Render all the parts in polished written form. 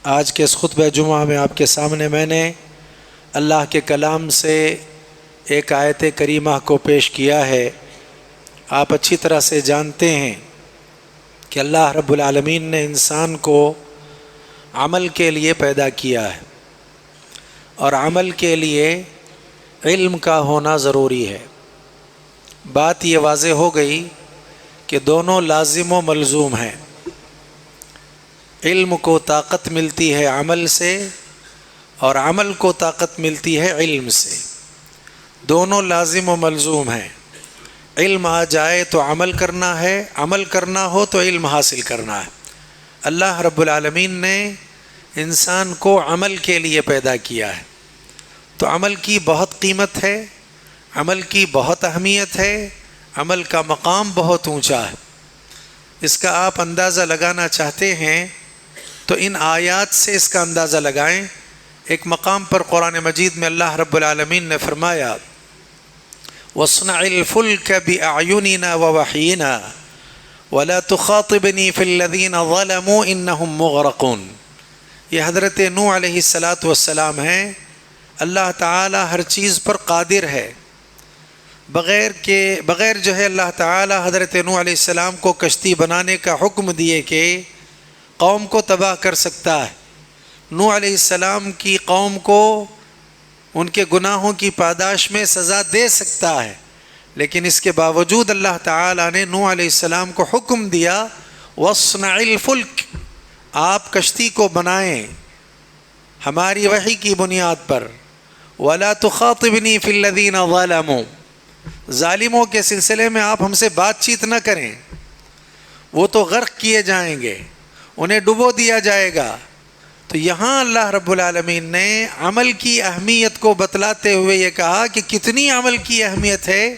آج کے اس خطبہ جمعہ میں آپ کے سامنے میں نے اللہ کے کلام سے ایک آیت کریمہ کو پیش کیا ہے۔ آپ اچھی طرح سے جانتے ہیں کہ اللہ رب العالمین نے انسان کو عمل کے لیے پیدا کیا ہے، اور عمل کے لیے علم کا ہونا ضروری ہے۔ بات یہ واضح ہو گئی کہ دونوں لازم و ملزوم ہیں۔ علم کو طاقت ملتی ہے عمل سے، اور عمل کو طاقت ملتی ہے علم سے۔ دونوں لازم و ملزوم ہیں۔ علم آ جائے تو عمل کرنا ہے، عمل کرنا ہو تو علم حاصل کرنا ہے۔ اللہ رب العالمین نے انسان کو عمل کے لیے پیدا کیا ہے، تو عمل کی بہت قیمت ہے، عمل کی بہت اہمیت ہے، عمل کا مقام بہت اونچا ہے۔ اس کا آپ اندازہ لگانا چاہتے ہیں تو ان آیات سے اس کا اندازہ لگائیں۔ ایک مقام پر قرآن مجید میں اللہ رب العالمین نے فرمایا وَاصْنَعِ الْفُلْكَ بِأَعْيُنِنَا وَوَحْيِنَا وَلَا تُخَاطِبْنِي فِي الَّذِينَ ظَلَمُوا إِنَّهُمْ مُغْرَقُونَ۔ یہ حضرت نوح علیہ السلام ہیں۔ اللہ تعالی ہر چیز پر قادر ہے، بغیر جو ہے اللہ تعالی حضرت نوح علیہ السلام کو کشتی بنانے کا حکم دیے کہ قوم کو تباہ کر سکتا ہے۔ نوح علیہ السلام کی قوم کو ان کے گناہوں کی پاداش میں سزا دے سکتا ہے، لیکن اس کے باوجود اللہ تعالیٰ نے نوح علیہ السلام کو حکم دیا وَاصْنَعِ الْفُلْكَ، آپ کشتی کو بنائیں ہماری وحی کی بنیاد پر، وَلَا تُخَاطِبْنِي فِي الَّذِينَ ظَلَمُوا، ظالموں کے سلسلے میں آپ ہم سے بات چیت نہ کریں، وہ تو غرق کیے جائیں گے، انہیں ڈبو دیا جائے گا۔ تو یہاں اللہ رب العالمین نے عمل کی اہمیت کو بتلاتے ہوئے یہ کہا کہ کتنی عمل کی اہمیت ہے،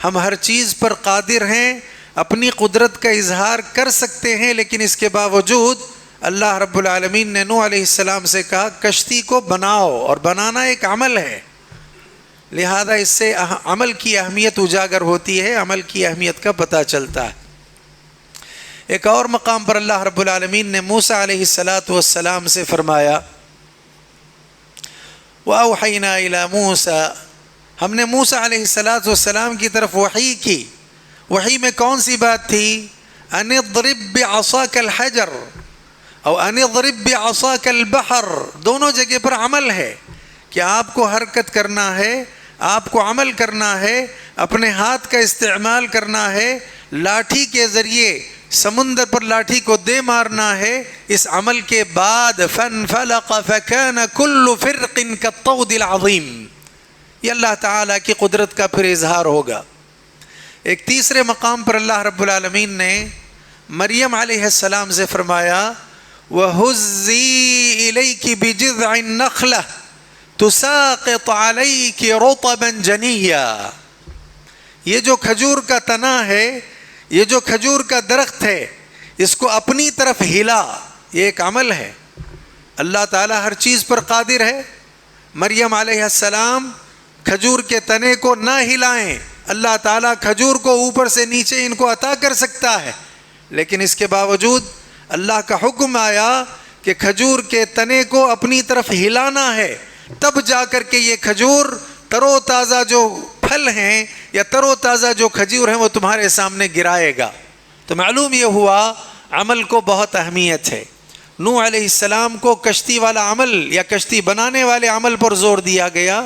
ہم ہر چیز پر قادر ہیں، اپنی قدرت کا اظہار کر سکتے ہیں، لیکن اس کے باوجود اللہ رب العالمین نے نوح علیہ السلام سے کہا کشتی کو بناؤ، اور بنانا ایک عمل ہے، لہذا اس سے عمل کی اہمیت اجاگر ہوتی ہے، عمل کی اہمیت کا پتہ چلتا ہے۔ ایک اور مقام پر اللہ رب العالمین نے موسیٰ علیہ السلام سے فرمایا وَأَوْحَيْنَا إِلَى مُوسَىٰ، ہم نے موسیٰ علیہ السلام کی طرف وحی کی۔ وحی میں کون سی بات تھی؟ أَنِ اضْرِبْ بِعَصَاكَ الْحَجَرَ او أَنِ اضْرِبْ بِعَصَاكَ الْبَحْرَ، دونوں جگہ پر عمل ہے کہ آپ کو حرکت کرنا ہے، آپ کو عمل کرنا ہے، اپنے ہاتھ کا استعمال کرنا ہے، لاٹھی کے ذریعے سمندر پر لاٹھی کو دے مارنا ہے۔ اس عمل کے بعد فَانْفَلَقَ فَكَانَ كُلُّ فِرْقٍ كَالطَّوْدِ الْعَظِيمِ، یہ اللہ تعالیٰ کی قدرت کا پھر اظہار ہوگا۔ ایک تیسرے مقام پر اللہ رب العالمین نے مریم علیہ السلام سے فرمایا وَهُزِّي إِلَيْكِ بِجِذْعِ النَّخْلَةِ تُسَاقِطْ عَلَيْكِ رُطَبًا جَنِيًّا، یہ جو کھجور کا تنا ہے، یہ جو کھجور کا درخت ہے، اس کو اپنی طرف ہلا، یہ ایک عمل ہے۔ اللہ تعالیٰ ہر چیز پر قادر ہے۔ مریم علیہ السلام کھجور کے تنے کو نہ ہلائیں، اللہ تعالیٰ کھجور کو اوپر سے نیچے ان کو عطا کر سکتا ہے، لیکن اس کے باوجود اللہ کا حکم آیا کہ کھجور کے تنے کو اپنی طرف ہلانا ہے، تب جا کر کے یہ کھجور تر و تازہ جو پھل ہیں یا تر و تازہ جو کھجور ہیں وہ تمہارے سامنے گرائے گا۔ تو معلوم یہ ہوا عمل کو بہت اہمیت ہے۔ نوح علیہ السلام کو کشتی والا عمل یا کشتی بنانے والے عمل پر زور دیا گیا،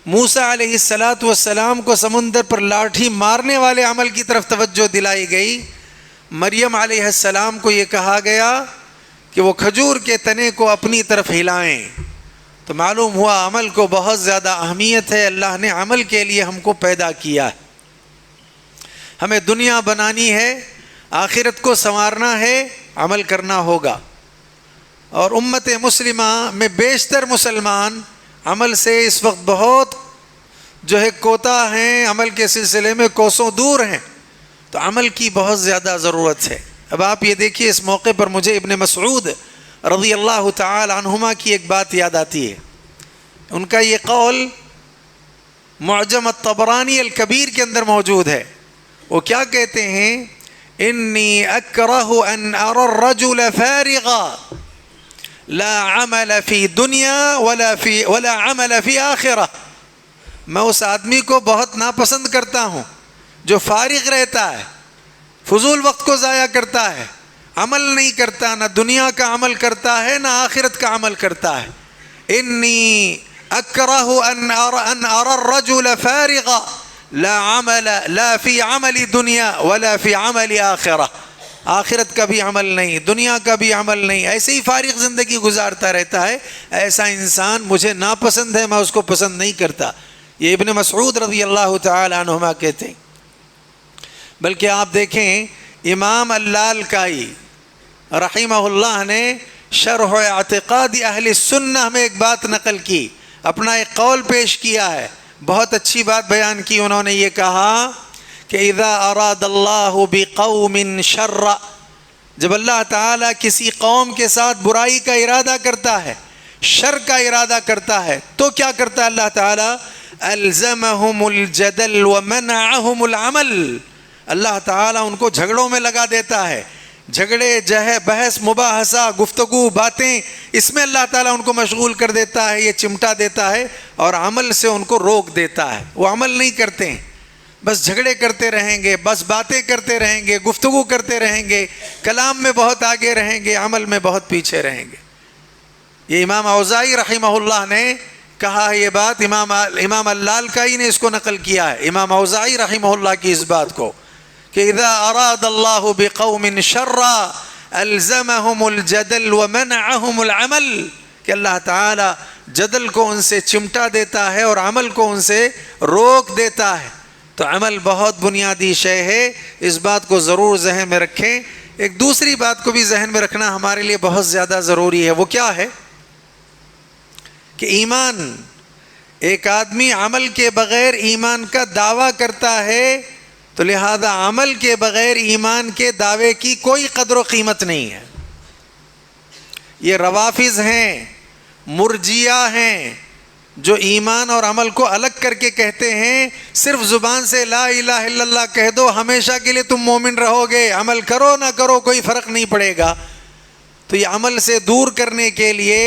موسیٰ علیہ السلام کو سمندر پر لاٹھی مارنے والے عمل کی طرف توجہ دلائی گئی، مریم علیہ السلام کو یہ کہا گیا کہ وہ کھجور کے تنے کو اپنی طرف ہلائیں۔ تو معلوم ہوا عمل کو بہت زیادہ اہمیت ہے، اللہ نے عمل کے لیے ہم کو پیدا کیا ہے۔ ہمیں دنیا بنانی ہے، آخرت کو سنوارنا ہے، عمل کرنا ہوگا۔ اور امت مسلمہ میں بیشتر مسلمان عمل سے اس وقت بہت جو ہے کوتاہ ہیں، عمل کے سلسلے میں کوسوں دور ہیں، تو عمل کی بہت زیادہ ضرورت ہے۔ اب آپ یہ دیکھیے، اس موقع پر مجھے ابن مسعود رضی اللہ تعالی عنہما کی ایک بات یاد آتی ہے۔ ان کا یہ قول معجم الطبرانی الکبیر کے اندر موجود ہے۔ وہ کیا کہتے ہیں؟ انی اکرہ ان ارى الرجل فارغا لا عمل فی دنیا ولا عمل فی آخرہ. میں اس آدمی کو بہت ناپسند کرتا ہوں جو فارغ رہتا ہے، فضول وقت کو ضائع کرتا ہے، عمل نہیں کرتا، نہ دنیا کا عمل کرتا ہے نہ آخرت کا عمل کرتا ہے. انی اکرہ ان ارى الرجل فارغا لا فی عمل دنیا ولا فی عمل آخرہ. آخرت کا بھی عمل نہیں، دنیا کا بھی عمل نہیں، ایسے ہی فارغ زندگی گزارتا رہتا ہے. ایسا انسان مجھے ناپسند ہے، میں اس کو پسند نہیں کرتا. یہ ابن مسعود رضی اللہ تعالی عنہما کہتے ہیں. بلکہ آپ دیکھیں امام اللالکائی رحمہ اللہ نے شرح اعتقاد اہل السنہ میں ایک بات نقل کی، اپنا ایک قول پیش کیا ہے، بہت اچھی بات بیان کی. انہوں نے یہ کہا کہ اذا اراد اللہ بقوم شر، جب اللہ تعالیٰ کسی قوم کے ساتھ برائی کا ارادہ کرتا ہے، شر کا ارادہ کرتا ہے، تو کیا کرتا ہے اللہ تعالیٰ؟ الزمہم الجدل ومنعہم العمل. اللہ تعالیٰ ان کو جھگڑوں میں لگا دیتا ہے، جھگڑے بحث مباحثہ گفتگو باتیں، اس میں اللہ تعالیٰ ان کو مشغول کر دیتا ہے، یہ چمٹا دیتا ہے، اور عمل سے ان کو روک دیتا ہے. وہ عمل نہیں کرتے ہیں، بس جھگڑے کرتے رہیں گے، بس باتیں کرتے رہیں گے، گفتگو کرتے رہیں گے، کلام میں بہت آگے رہیں گے، عمل میں بہت پیچھے رہیں گے. یہ امام اوزاعی رحمہ اللہ نے کہا ہے، یہ بات امام اللالکائی نے اس کو نقل کیا ہے، امام اوزاعی رحمہ اللہ کی اس بات کو، کہ اذا اراد اللہ بقوم شر الزمہم الجدل ومنعہم العمل، کہ اللہ تعالی جدل کو ان سے چمٹا دیتا ہے اور عمل کو ان سے روک دیتا ہے. تو عمل بہت بنیادی شے ہے، اس بات کو ضرور ذہن میں رکھیں. ایک دوسری بات کو بھی ذہن میں رکھنا ہمارے لیے بہت زیادہ ضروری ہے. وہ کیا ہے کہ ایمان، ایک آدمی عمل کے بغیر ایمان کا دعویٰ کرتا ہے، تو لہذا عمل کے بغیر ایمان کے دعوے کی کوئی قدر و قیمت نہیں ہے. یہ روافض ہیں، مرجیہ ہیں، جو ایمان اور عمل کو الگ کر کے کہتے ہیں، صرف زبان سے لا الہ الا اللہ کہہ دو ہمیشہ کے لیے تم مومن رہو گے، عمل کرو نہ کرو کوئی فرق نہیں پڑے گا. تو یہ عمل سے دور کرنے کے لیے،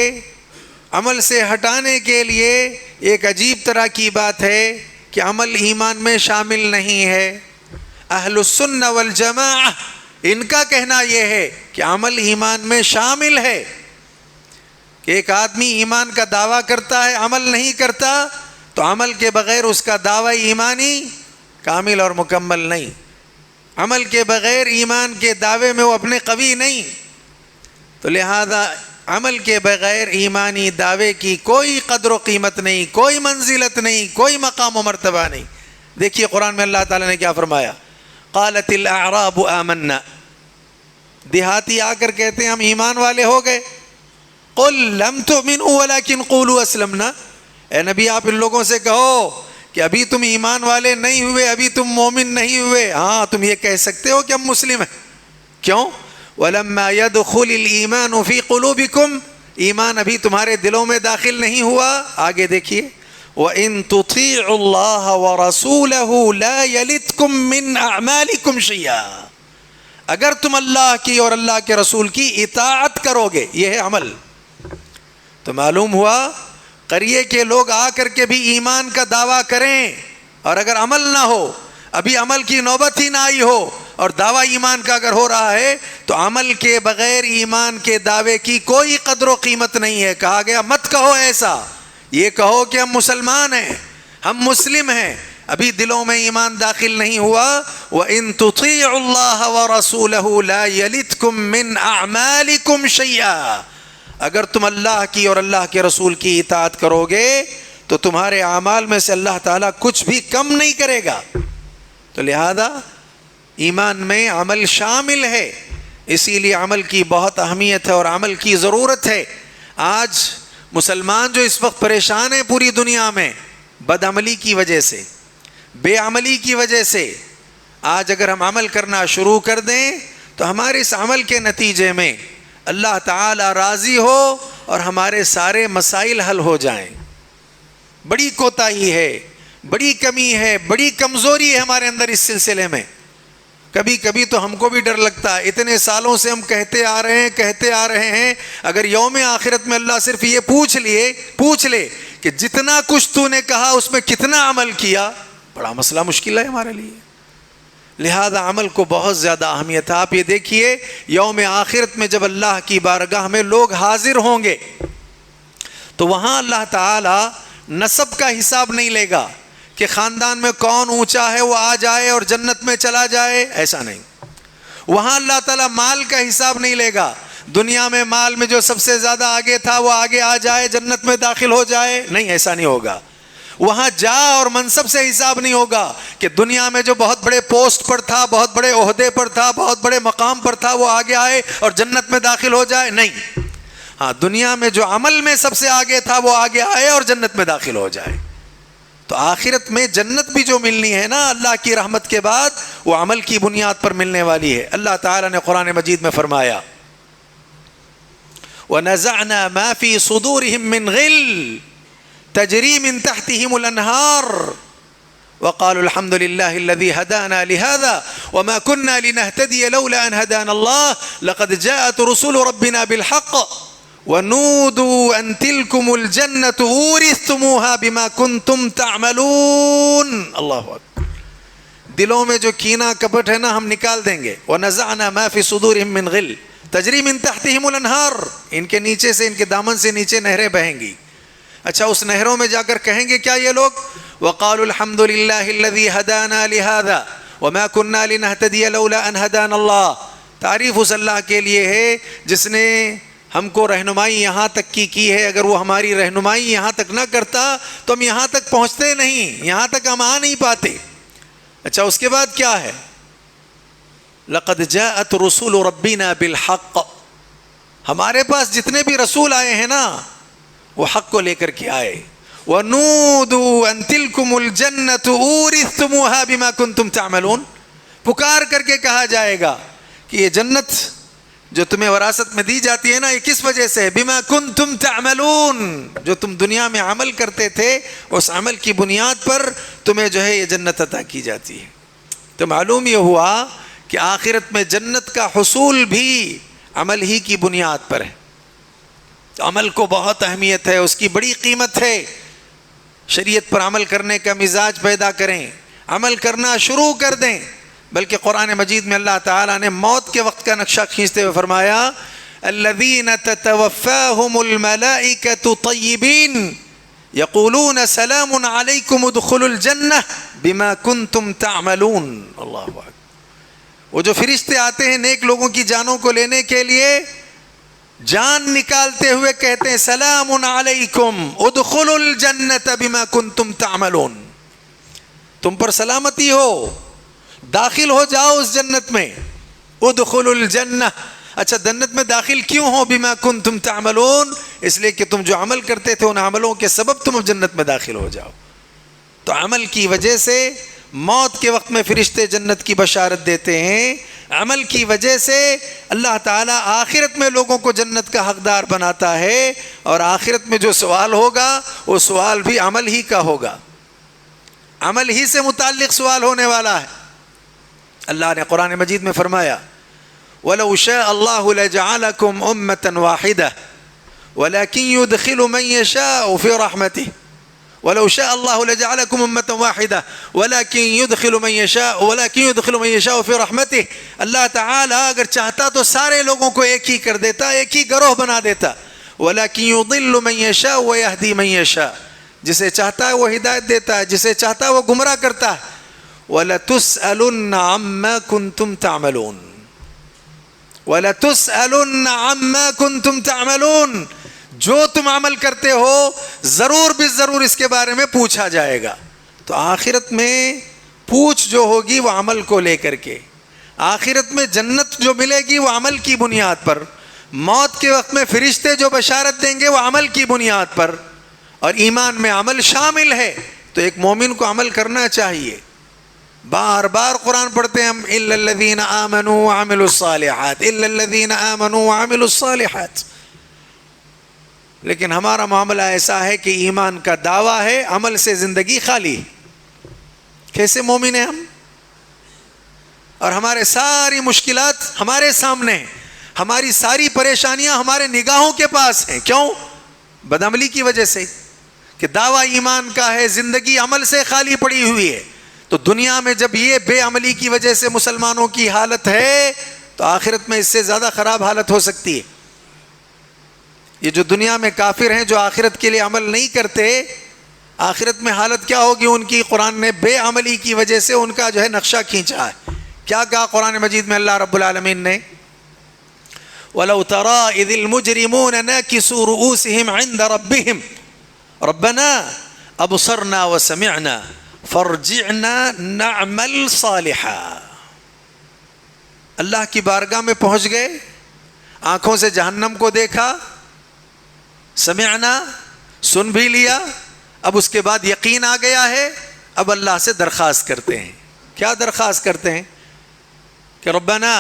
عمل سے ہٹانے کے لیے ایک عجیب طرح کی بات ہے کہ عمل ایمان میں شامل نہیں ہے. اہل السنہ والجماعہ ان کا کہنا یہ ہے کہ عمل ایمان میں شامل ہے، کہ ایک آدمی ایمان کا دعویٰ کرتا ہے، عمل نہیں کرتا، تو عمل کے بغیر اس کا دعویٰ ایمانی کامل اور مکمل نہیں. عمل کے بغیر ایمان کے دعوے میں وہ اپنے قوی نہیں. تو لہذا عمل کے بغیر ایمانی دعوے کی کوئی قدر و قیمت نہیں، کوئی منزلت نہیں، کوئی مقام و مرتبہ نہیں. دیکھیے قرآن میں اللہ تعالیٰ نے کیا فرمایا، قالت الاعراب آمنا، دیہاتی آ کر کہتے ہیں ہم ایمان والے ہو گئے. قل لم تؤمنوا ولكن قولوا اسلمنا، اے نبی آپ ان لوگوں سے کہو کہ ابھی تم ایمان والے نہیں ہوئے، ابھی تم مومن نہیں ہوئے. ہاں تم یہ کہہ سکتے ہو کہ ہم مسلم ہیں. کیوں؟ ولما يدخل الايمان في قلوبكم، ایمان ابھی تمہارے دلوں میں داخل نہیں ہوا. آگے دیکھیے، وَإِن تُطِيعُوا اللَّهَ وَرَسُولَهُ لَا يَلِتْكُم مِّنْ أَعْمَالِكُمْ شَيْئًا، اگر تم اللہ کی اور اللہ کے رسول کی اطاعت کرو گے، یہ ہے عمل. تو معلوم ہوا قریے کے لوگ آ کر کے بھی ایمان کا دعویٰ کریں اور اگر عمل نہ ہو، ابھی عمل کی نوبت ہی نہ آئی ہو اور دعویٰ ایمان کا اگر ہو رہا ہے، تو عمل کے بغیر ایمان کے دعوے کی کوئی قدر و قیمت نہیں ہے. کہا گیا مت کہو ایسا، یہ کہو کہ ہم مسلمان ہیں، ہم مسلم ہیں، ابھی دلوں میں ایمان داخل نہیں ہوا. وَإِن تُطِيعُوا اللَّهَ وَرَسُولَهُ لَا يَلِتْكُم مِّنْ أَعْمَالِكُمْ شَيْئًا، اگر تم اللہ کی اور اللہ کے رسول کی اطاعت کرو گے تو تمہارے اعمال میں سے اللہ تعالیٰ کچھ بھی کم نہیں کرے گا. تو لہذا ایمان میں عمل شامل ہے، اسی لیے عمل کی بہت اہمیت ہے اور عمل کی ضرورت ہے. آج مسلمان جو اس وقت پریشان ہیں پوری دنیا میں بد عملی کی وجہ سے، بے عملی کی وجہ سے، آج اگر ہم عمل کرنا شروع کر دیں تو ہمارے اس عمل کے نتیجے میں اللہ تعالی راضی ہو اور ہمارے سارے مسائل حل ہو جائیں. بڑی کوتاہی ہے، بڑی کمی ہے، بڑی کمزوری ہے ہمارے اندر اس سلسلے میں. کبھی کبھی تو ہم کو بھی ڈر لگتا ہے، اتنے سالوں سے ہم کہتے آ رہے ہیں اگر یوم آخرت میں اللہ صرف یہ پوچھ لے کہ جتنا کچھ تو نے کہا اس میں کتنا عمل کیا، بڑا مسئلہ مشکل ہے ہمارے لیے. لہذا عمل کو بہت زیادہ اہمیت ہے. آپ یہ دیکھیے یوم آخرت میں جب اللہ کی بارگاہ میں لوگ حاضر ہوں گے تو وہاں اللہ تعالی نسب کا حساب نہیں لے گا کہ خاندان میں کون اونچا ہے وہ آ جائے اور جنت میں چلا جائے، ایسا نہیں. وہاں اللہ تعالیٰ مال کا حساب نہیں لے گا، دنیا میں مال میں جو سب سے زیادہ آگے تھا وہ آگے آ جائے جنت میں داخل ہو جائے، نہیں، ایسا نہیں ہوگا. وہاں جا اور منصب سے حساب نہیں ہوگا کہ دنیا میں جو بہت بڑے پوسٹ پر تھا، بہت بڑے عہدے پر تھا، بہت بڑے مقام پر تھا وہ آگے آئے اور جنت میں داخل ہو جائے، نہیں. ہاں، دنیا میں جو عمل میں سب سے آگے تھا وہ آگے آئے اور جنت میں داخل ہو جائے. تو آخرت میں جنت بھی جو ملنی ہے نا اللہ کی رحمت کے بعد، وہ عمل کی بنیاد پر ملنے والی ہے. اللہ تعالیٰ نے قرآن مجید میں فرمایا وَنَزَعْنَا مَا فِي صُدُورِهِم مِّن غِلٍّ تَجْرِي مِن تَحْتِهِمُ الْأَنْهَارُ وَقَالُوا الْحَمْدُ لِلَّهِ الَّذِي هَدَانَا لِهَذَا وَمَا كُنَّا لِنَهْتَدِيَ لَوْلَا أَنْ هَدَانَا اللَّهُ لَقَدْ جَاءَتْ رُسُلُ رَبِّنَا بِالْحَقِّ وَنُودُوا أَن تِلْكُمُ الْجَنَّةُ أُورِثْتُمُوهَا بِمَا كُنْتُمْ تَعْمَلُونَ. اللہ اکبر. دلوں میں جو کینہ کپٹ ہے نا ہم نکال دیں گے. وَنَزَعْنَا مَا فِي صُدُورِهِم مِّن غِلٍّ تَجْرِي مِن تَحْتِهِمُ الْأَنْهَارُ. ان کے نیچے سے، ان کے دامن سے نیچے نہریں بہیں گی. اچھا، اس نہروں میں جا کر کہیں گے کیا یہ لوگ؟ وَقَالُوا الْحَمْدُ لِلَّهِ الَّذِي هَدَانَا لِهَذَا وَمَا كُنَّا لِنَهْتَدِيَ لَوْلَا أَنْ هَدَانَا اللَّهُ. تعریف اس اللہ کے لیے ہے جس نے ہم کو رہنمائی یہاں تک کی ہے. اگر وہ ہماری رہنمائی یہاں تک نہ کرتا تو ہم یہاں تک پہنچتے نہیں، یہاں تک ہم آ نہیں پاتے. اچھا، اس کے بعد کیا ہے؟ لَقَدْ جَاءَتْ رُسُلُ رَبِّنَا بِالْحَقِّ. ہمارے پاس جتنے بھی رسول آئے ہیں نا وہ حق کو لے کر کے آئے. وَنُودُوا أَن تِلْكُمُ الْجَنَّةُ أُورِثْتُمُوهَا بِمَا كُنْتُمْ تَعْمَلُونَ. پکار کر کے کہا جائے گا کہ یہ جنت جو تمہیں وراثت میں دی جاتی ہے نا، یہ کس وجہ سے ہے؟ بِمَا كُنْتُمْ تَعْمَلُونَ. جو تم دنیا میں عمل کرتے تھے اس عمل کی بنیاد پر تمہیں جو ہے یہ جنت عطا کی جاتی ہے. تو معلوم یہ ہوا کہ آخرت میں جنت کا حصول بھی عمل ہی کی بنیاد پر ہے. تو عمل کو بہت اہمیت ہے، اس کی بڑی قیمت ہے. شریعت پر عمل کرنے کا مزاج پیدا کریں، عمل کرنا شروع کر دیں. بلکہ قرآن مجید میں اللہ تعالیٰ نے موت کے وقت کا نقشہ کھینچتے ہوئے فرمایا الذین تتوفاہم الملائکۃ طیبین یقولون سلام علیکم ادخلوا الجنہ بما کنتم تعملون. اللہ اکبر. وہ جو فرشتے آتے ہیں نیک لوگوں کی جانوں کو لینے کے لیے، جان نکالتے ہوئے کہتے ہیں سلام علیکم ادخلوا الجنۃ بما کنتم تعملون. تم پر سلامتی ہو، داخل ہو جاؤ اس جنت میں. ادخلوا الجنہ. اچھا، جنت میں داخل کیوں ہو؟ بما کنتم تعملون، اس لیے کہ تم جو عمل کرتے تھے ان عملوں کے سبب تم جنت میں داخل ہو جاؤ. تو عمل کی وجہ سے موت کے وقت میں فرشتے جنت کی بشارت دیتے ہیں. عمل کی وجہ سے اللہ تعالیٰ آخرت میں لوگوں کو جنت کا حقدار بناتا ہے. اور آخرت میں جو سوال ہوگا وہ سوال بھی عمل ہی کا ہوگا، عمل ہی سے متعلق سوال ہونے والا ہے. اللہ نے قرآن مجید میں فرمایا وَلَوْ شَاءَ اللَّهُ لَجَعَلَكُمْ أُمَّةً وَاحِدَةً وَلَكِنْ يُدْخِلُ مَنْ يَشَاءُ فِي رَحْمَتِهِ. وَلَوْ شَاءَ اللَّهُ لَجَعَلَكُمْ أُمَّةً وَاحِدَةً وَلَكِنْ يُدْخِلُ مَنْ يَشَاءُ فِي رَحْمَتِهِ. اللہ تعالیٰ اگر چاہتا تو سارے لوگوں کو ایک ہی کر دیتا، ایک ہی گروہ بنا دیتا. وَلَكِنْ يُضِلُّ مَنْ يَشَاءُ وَيَهْدِي مَنْ يَشَاءُ. جسے چاہتا ہے وہ ہدایت دیتا ہے، جسے چاہتا ہے وہ گمراہ کرتا ہے. وَلَتُسْأَلُنَّ عَمَّا كُنْتُمْ تَعْمَلُونَ. وَلَتُسْأَلُنَّ عَمَّا كُنْتُمْ تَعْمَلُونَ. جو تم عمل کرتے ہو ضرور بالضرور اس کے بارے میں پوچھا جائے گا. تو آخرت میں پوچھ جو ہوگی وہ عمل کو لے کر کے. آخرت میں جنت جو ملے گی وہ عمل کی بنیاد پر. موت کے وقت میں فرشتے جو بشارت دیں گے وہ عمل کی بنیاد پر. اور ایمان میں عمل شامل ہے. تو ایک مومن کو عمل کرنا چاہیے. بار بار قرآن پڑھتے ہیں ہم الا الذین آمنوا وعملوا الصالحات، الا الذین آمنوا وعملوا الصالحات. لیکن ہمارا معاملہ ایسا ہے کہ ایمان کا دعویٰ ہے، عمل سے زندگی خالی. کیسے مومن ہیں ہم؟ اور ہمارے ساری مشکلات ہمارے سامنے ہیں، ہماری ساری پریشانیاں ہمارے نگاہوں کے پاس ہیں. کیوں؟ بدعملی کی وجہ سے، کہ دعویٰ ایمان کا ہے، زندگی عمل سے خالی پڑی ہوئی ہے. تو دنیا میں جب یہ بے عملی کی وجہ سے مسلمانوں کی حالت ہے تو آخرت میں اس سے زیادہ خراب حالت ہو سکتی ہے. یہ جو دنیا میں کافر ہیں جو آخرت کے لیے عمل نہیں کرتے، آخرت میں حالت کیا ہوگی ان کی؟ قرآن نے بے عملی کی وجہ سے ان کا جو ہے نقشہ کھینچا ہے. کیا کہا قرآن مجید میں اللہ رب العالمین نے؟ وَلَوْ تَرَىٰ إِذِ الْمُجْرِمُونَ نَاكِسُوا رُؤُوسِهِمْ عِنْدَ رَبِّهِمْ رَبَّنَا أَبْصَرْنَا وَسَمِعْنَا فَارْجِعْنَا نَعْمَلْ صَالِحًا. اللہ کی بارگاہ میں پہنچ گئے، آنکھوں سے جہنم کو دیکھا، سمعنا، سن بھی لیا، اب اس کے بعد یقین آ گیا ہے. اب اللہ سے درخواست کرتے ہیں. کیا درخواست کرتے ہیں؟ کہ ربنا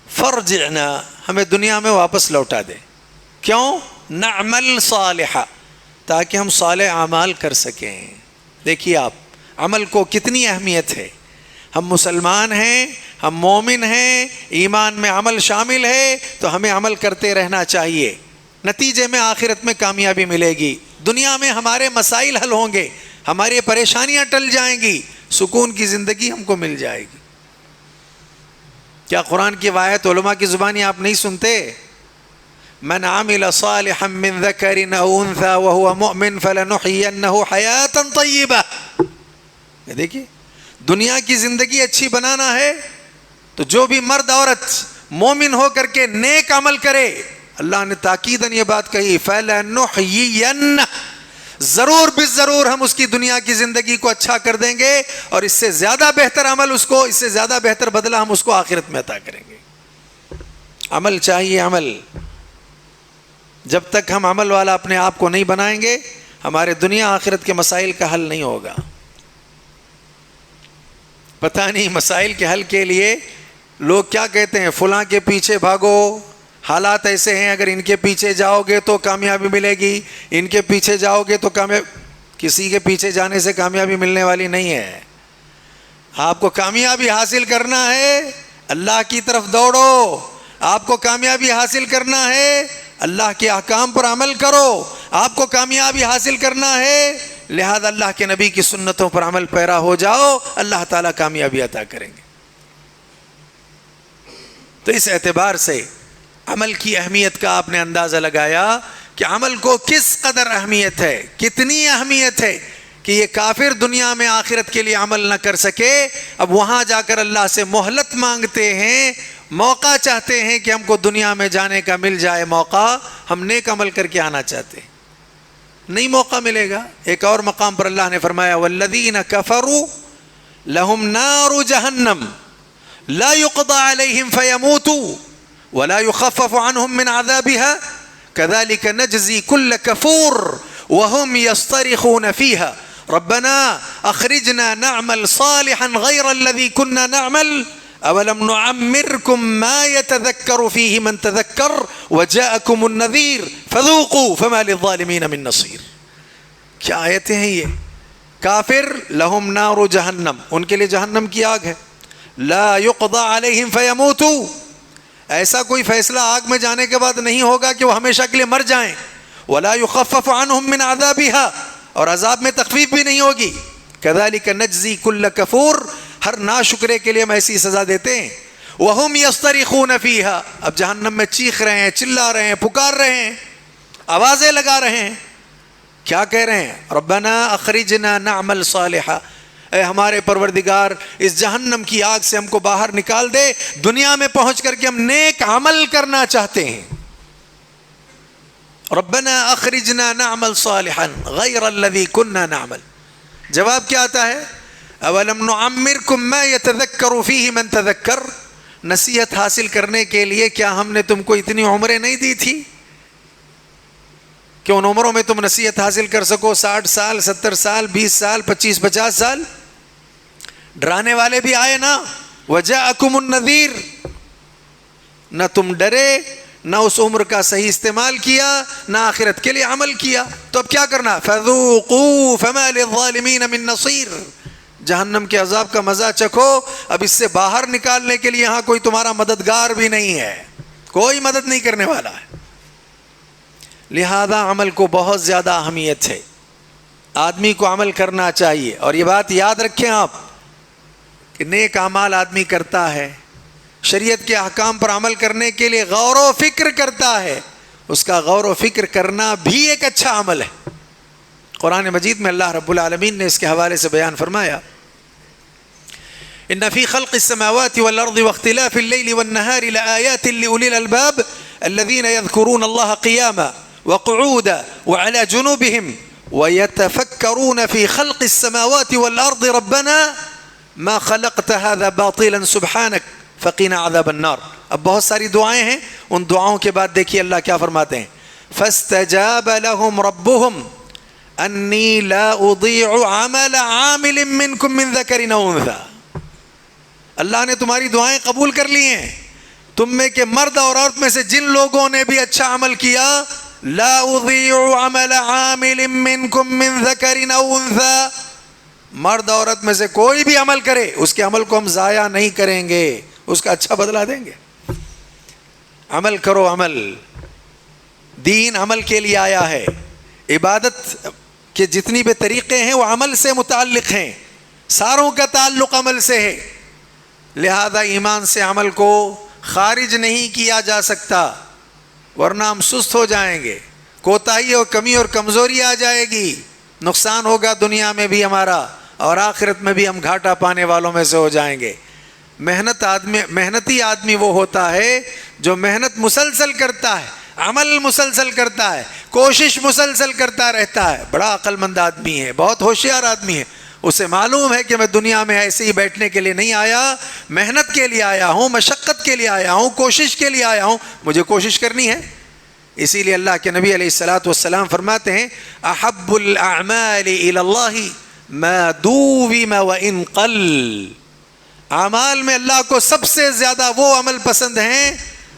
فرجعنا، ہمیں دنیا میں واپس لوٹا دے. کیوں؟ نعمل صالحا، تاکہ ہم صالح اعمال کر سکیں. دیکھیے آپ عمل کو کتنی اہمیت ہے. ہم مسلمان ہیں، ہم مومن ہیں، ایمان میں عمل شامل ہے، تو ہمیں عمل کرتے رہنا چاہیے. نتیجے میں آخرت میں کامیابی ملے گی. دنیا میں ہمارے مسائل حل ہوں گے، ہماری پریشانیاں ٹل جائیں گی، سکون کی زندگی ہم کو مل جائے گی. کیا قرآن کی آیت علماء کی زبانی آپ نہیں سنتے؟ من عمل صالحا من ذکر او انثى وهو مؤمن فلنحيينه حیاتا طیبہ. دیکھیے دنیا کی زندگی اچھی بنانا ہے تو جو بھی مرد عورت مومن ہو کر کے نیک عمل کرے، اللہ نے تاکیداً یہ بات کہی فَلَنُحْيِيَنَّهُ، ضرور بالضرور ہم اس کی دنیا کی زندگی کو اچھا کر دیں گے، اور اس سے زیادہ بہتر عمل اس کو، اس سے زیادہ بہتر بدلہ ہم اس کو آخرت میں عطا کریں گے. عمل چاہیے، عمل. جب تک ہم عمل والا اپنے آپ کو نہیں بنائیں گے، ہمارے دنیا آخرت کے مسائل کا حل نہیں ہوگا. پتہ نہیں مسائل کے حل کے لیے لوگ کیا کہتے ہیں، فلاں کے پیچھے بھاگو، حالات ایسے ہیں، اگر ان کے پیچھے جاؤ گے تو کامیابی ملے گی، ان کے پیچھے جاؤ گے تو کسی کے پیچھے جانے سے کامیابی ملنے والی نہیں ہے. آپ کو کامیابی حاصل کرنا ہے، اللہ کی طرف دوڑو. آپ کو کامیابی حاصل کرنا ہے، اللہ کے احکام پر عمل کرو. آپ کو کامیابی حاصل کرنا ہے، لہذا اللہ کے نبی کی سنتوں پر عمل پیرا ہو جاؤ، اللہ تعالیٰ کامیابی عطا کریں گے. تو اس اعتبار سے عمل کی اہمیت کا آپ نے اندازہ لگایا کہ عمل کو کس قدر اہمیت ہے، کتنی اہمیت ہے کہ یہ کافر دنیا میں آخرت کے لیے عمل نہ کر سکے، اب وہاں جا کر اللہ سے مہلت مانگتے ہیں، موقع چاہتے ہیں کہ ہم کو دنیا میں جانے کا مل جائے موقع، ہم نیک عمل کر کے آنا چاہتے ہیں، نہیں موقع ملے گا. ایک اور مقام پر اللہ نے فرمایا والذین کفروا لهم نار جہنم لا يقضى عليهم فيموتوا ولا يخفف عنهم من عذابها كذلك نجزي كل كفور وهم يصطرخون فيها ربنا اخرجنا نعمل صالحا غير الذي كنا نعمل اولم نعمركم ما يتذكر فيه من تذكر وجاءكم النذير فذوقوا فما للظالمين من نصير. کیا آیتیں ہیں یہ؟ کافر لهم نار جہنم، ان کے لیے جہنم کی آگ ہے، لا يقضى عليهم فيموتوا، ایسا کوئی فیصلہ آگ میں جانے کے بعد نہیں ہوگا کہ وہ ہمیشہ کے لیے مر جائیں، ولا يخفف عنهم من عذابها، اور عذاب میں تخفیف بھی نہیں ہوگی. كذلك نجزي كل كفور، ہر ناشکرے کے لیے ہم ایسی سزا دیتے ہیں. وهم يصطرخون فيها، اب جہنم میں چیخ رہے ہیں، چلا رہے ہیں، پکار رہے ہیں، آوازیں لگا رہے ہیں. کیا کہہ رہے ہیں؟ ربنا اخرجنا نعمل صالحا، اے ہمارے پروردگار اس جہنم کی آگ سے ہم کو باہر نکال دے، دنیا میں پہنچ کر کے ہم نیک عمل کرنا چاہتے ہیں. ربنا اخرجنا نعمل صالحا غیر الذی كنا نعمل. جواب کیا آتا ہے؟ اولم نعمرکم ما یتذکر فیہ من تذکر، نصیحت حاصل کرنے کے لیے کیا ہم نے تم کو اتنی عمریں نہیں دی تھی کہ ان عمروں میں تم نصیحت حاصل کر سکو؟ 60 سال، 70 سال، 20 سال، 25 50 سال. ڈرانے والے بھی آئے نا، وجاءکم النذیر، نہ تم ڈرے، نہ اس عمر کا صحیح استعمال کیا، نہ آخرت کے لیے عمل کیا. تو اب کیا کرنا؟ فذوقوا فما للظالمین من نصیر، جہنم کے عذاب کا مزہ چکھو، اب اس سے باہر نکالنے کے لیے یہاں کوئی تمہارا مددگار بھی نہیں ہے، کوئی مدد نہیں کرنے والا ہے۔ لہذا عمل کو بہت زیادہ اہمیت ہے، آدمی کو عمل کرنا چاہیے۔ اور یہ بات یاد رکھیں آپ کہ نیک اعمال آدمی کرتا ہے، شریعت کے احکام پر عمل کرنے کے لیے غور و فکر کرتا ہے، اس کا غور و فکر کرنا بھی ایک اچھا عمل ہے۔ قرآن مجید میں اللہ رب العالمین نے اس کے حوالے سے بیان فرمایا، ان فی خلق السماوات والارض واختلاف الليل والنهار لآیات لأولی الالباب الذین یذکرون اللہ قیاما وقعودا وعلى جنوبهم ويتفکرون فی خلق السماوات والارض ربنا ما خلقت هذا باطلا سبحانک فقنا عذاب النار۔ اب بہت ساری دعائیں ہیں، ان دعاؤں کے بعد دیکھیے اللہ کیا فرماتے ہیں، فاستجاب لهم ربهم انی لا اضیع عمل عامل منکم من ذکر او انثی۔ اللہ نے تمہاری دعائیں قبول کر لی ہیں، تم میں کے مرد اور عورت میں سے جن لوگوں نے بھی اچھا عمل کیا، لا اضیع عمل عامل منکم من ذکر او انثی، مرد عورت میں سے کوئی بھی عمل کرے اس کے عمل کو ہم ضائع نہیں کریں گے، اس کا اچھا بدلہ دیں گے۔ عمل کرو، عمل، دین عمل کے لیے آیا ہے، عبادت کے جتنی بھی طریقے ہیں وہ عمل سے متعلق ہیں، ساروں کا تعلق عمل سے ہے، لہذا ایمان سے عمل کو خارج نہیں کیا جا سکتا، ورنہ ہم سست ہو جائیں گے، کوتاہی اور کمی اور کمزوری آ جائے گی، نقصان ہوگا دنیا میں بھی ہمارا اور آخرت میں بھی ہم گھاٹا پانے والوں میں سے ہو جائیں گے۔ محنتی آدمی وہ ہوتا ہے جو محنت مسلسل کرتا ہے، عمل مسلسل کرتا ہے، کوشش مسلسل کرتا رہتا ہے، بڑا عقل مند آدمی ہے، بہت ہوشیار آدمی ہے، اسے معلوم ہے کہ میں دنیا میں ایسے ہی بیٹھنے کے لیے نہیں آیا، محنت کے لیے آیا ہوں، مشقت کے لیے آیا ہوں، کوشش کے لیے آیا ہوں، مجھے کوشش کرنی ہے۔ اسی لیے اللہ کے نبی علیہ الصلاۃ والسلام فرماتے ہیں، احب الاعمال الی اللہ ما دوم وان قل، اعمال میں اللہ کو سب سے زیادہ وہ عمل پسند ہیں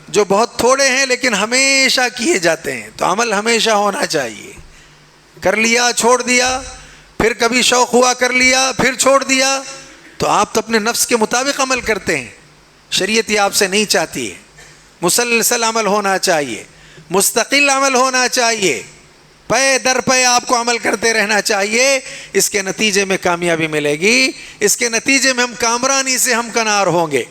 جو بہت تھوڑے ہیں لیکن ہمیشہ کیے جاتے ہیں۔ تو عمل ہمیشہ ہونا چاہیے، کر لیا چھوڑ دیا، پھر کبھی شوق ہوا کر لیا پھر چھوڑ دیا، تو آپ تو اپنے نفس کے مطابق عمل کرتے ہیں، شریعت یہ آپ سے نہیں چاہتی ہے۔ مسلسل عمل ہونا چاہیے، مستقل عمل ہونا چاہیے، پے در پے آپ کو عمل کرتے رہنا چاہیے، اس کے نتیجے میں کامیابی ملے گی، اس کے نتیجے میں ہم کامرانی سے ہمکنار ہوں گے۔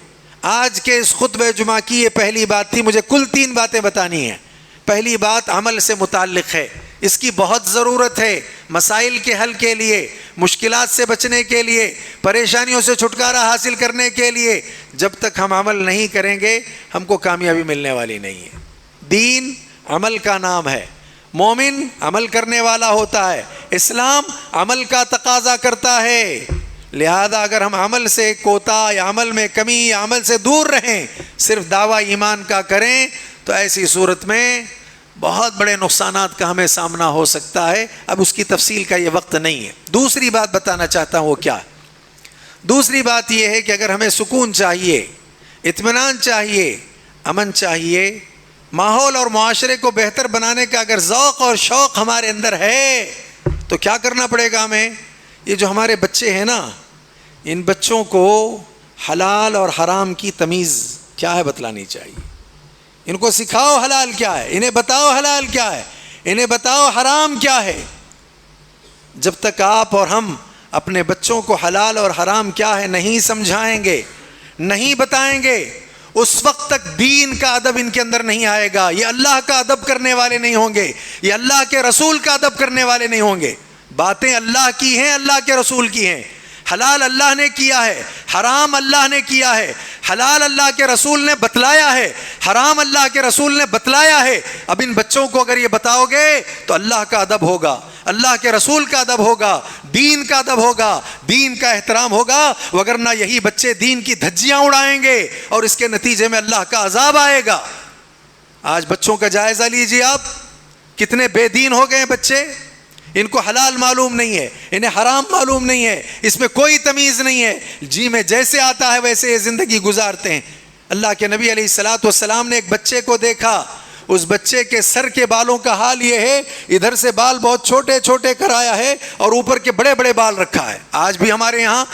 آج کے اس خطبہ جمعہ کی یہ پہلی بات تھی، مجھے کل 3 باتیں بتانی ہیں۔ پہلی بات عمل سے متعلق ہے، اس کی بہت ضرورت ہے مسائل کے حل کے لیے، مشکلات سے بچنے کے لیے، پریشانیوں سے چھٹکارا حاصل کرنے کے لیے۔ جب تک ہم عمل نہیں کریں گے ہم کو کامیابی ملنے والی نہیں ہے۔ دین عمل کا نام ہے، مومن عمل کرنے والا ہوتا ہے، اسلام عمل کا تقاضا کرتا ہے، لہذا اگر ہم عمل سے کوتا یا عمل میں کمی یا عمل سے دور رہیں، صرف دعویٰ ایمان کا کریں، تو ایسی صورت میں بہت بڑے نقصانات کا ہمیں سامنا ہو سکتا ہے۔ اب اس کی تفصیل کا یہ وقت نہیں ہے۔ دوسری بات بتانا چاہتا ہوں وہ کیا ہے؟ دوسری بات یہ ہے کہ اگر ہمیں سکون چاہیے، اطمینان چاہیے، امن چاہیے، ماحول اور معاشرے کو بہتر بنانے کا اگر ذوق اور شوق ہمارے اندر ہے تو کیا کرنا پڑے گا ہمیں؟ یہ جو ہمارے بچے ہیں نا، ان بچوں کو حلال اور حرام کی تمیز کیا ہے بتلانی چاہیے۔ ان کو سکھاؤ حلال کیا ہے، انہیں بتاؤ حلال کیا ہے، انہیں بتاؤ حرام کیا ہے۔ جب تک آپ اور ہم اپنے بچوں کو حلال اور حرام کیا ہے نہیں سمجھائیں گے، نہیں بتائیں گے، اس وقت تک دین کا ادب ان کے اندر نہیں آئے گا۔ یہ اللہ کا ادب کرنے والے نہیں ہوں گے، یہ اللہ کے رسول کا ادب کرنے والے نہیں ہوں گے۔ باتیں اللہ کی ہیں، اللہ کے رسول کی ہیں، حلال اللہ نے کیا ہے، حرام اللہ نے کیا ہے، حلال اللہ کے رسول نے بتلایا ہے، حرام اللہ کے رسول نے بتلایا ہے۔ اب ان بچوں کو اگر یہ بتاؤ گے تو اللہ کا ادب ہوگا، اللہ کے رسول کا ادب ہوگا، دین کا ادب ہوگا، دین کا احترام ہوگا، وگرنہ یہی بچے دین کی دھجیاں اڑائیں گے اور اس کے نتیجے میں اللہ کا عذاب آئے گا۔ آج بچوں کا جائزہ لیجیے آپ، کتنے بے دین ہو گئے ہیں بچے، ان کو حلال معلوم نہیں ہے، انہیں حرام معلوم نہیں ہے، اس میں کوئی تمیز نہیں ہے، جی میں جیسے آتا ہے ویسے یہ زندگی گزارتے ہیں۔ اللہ کے نبی علیہ الصلاۃ والسلام نے ایک بچے کو دیکھا، اس بچے کے سر کے بالوں کا حال یہ ہے، ادھر سے بال بہت چھوٹے چھوٹے کرایا ہے اور اوپر کے بڑے بڑے بال رکھا ہے۔ آج بھی ہمارے یہاں